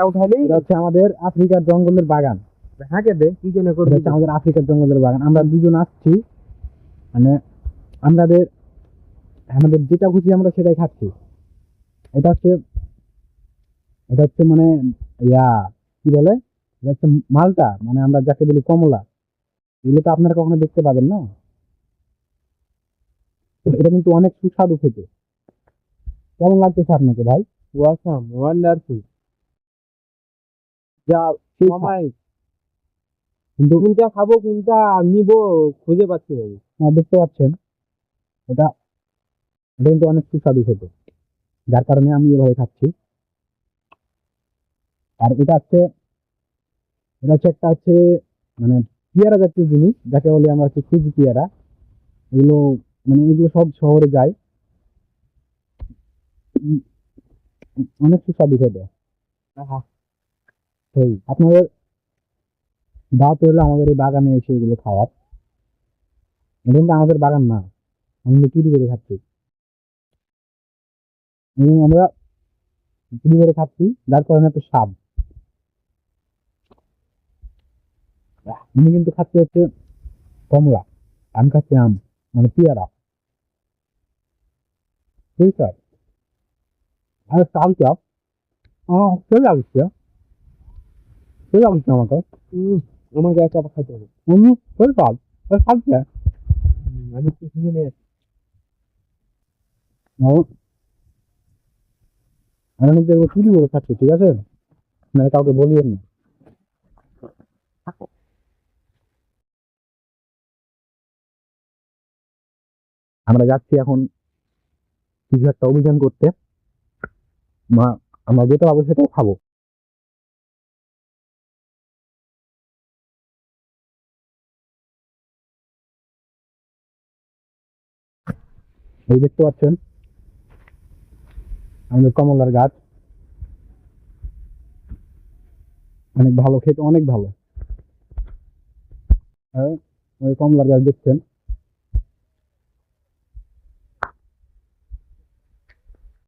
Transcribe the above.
উঠাইলেই এটা হচ্ছে আমাদের আফ্রিকার জঙ্গলের বাগান। হাঁকে দে কি জন্য এটা করবি হচ্ছে আমাদের আফ্রিকার জঙ্গলের বাগান। আমরা দুজন আসছি, মানে আমাদের আমাদের যেটা খুশি আমরা সেটাই খাচ্ছি। এটা হচ্ছে এটা হচ্ছে মানে ইয়া কি বলে, এটা হচ্ছে মালটা, মানে আমরা যাকে বলি কমলা। এগুলো তো আপনারা কখনো দেখতে পাবেন না। এটা কিন্তু অনেক সুস্বাদু খেতে। কেমন লাগতেছে আপনাকে ভাই? Awesome wonderful. যা সেই মামাই কিন্তু কোনটা খাবো কোনটা নিবো খুঁজে পাচ্ছি না আমি। দেখতে পাচ্ছেন, এটা এটা কিন্তু অনেক সুস্বাদু খেতে, যার কারণে আমি এভাবে খাচ্ছি। আর এটা হচ্ছে একটা হচ্ছে মানে পেয়ারা জাতীয় জিনিস, যাকে বলি আমরা হচ্ছে সুজি পেয়ারা। এগুলো মানে এগুলো সব শহরে যায়। উম, অনেক সুস্বাদু খেতে। আহা, সেই আপনাদের দাওয়াত হলো আমাদের এই বাগানে এসে এগুলো খাওয়ার। এটা কিন্তু আমাদের বাগান না, আমি কিন্তু চুরি করে খাচ্ছি। এবং আমরা চুরি করে খাচ্ছি, যার কারণে এত স্বাদ। উনি কিন্তু খাচ্ছে হচ্ছে কমলা, আমি খাচ্ছি আম, মানে পেয়ারা। ঠিক আছে, আর চাল চাপ চলে আসছে, চলে আসছে আমাকে। উম, আমাকে একটা খাইতে হবে। চলে চাল খাচ্ছে। আমি কিছু নিয়ে আমি কিন্তু এগুলো চুরি করে খাচ্ছি, ঠিক আছে, মানে কাউকে বলিয়েন না। আমরা যাচ্ছি এখন কিছু একটা অভিযান করতে, মা আমরা যেটা পাবো সেটাও খাবো। এই দেখতে পাচ্ছেন আমাদের কমলার গাছ, অনেক ভালো খেতে, অনেক ভালো। হ্যাঁ, ওই কমলার গাছ দেখছেন।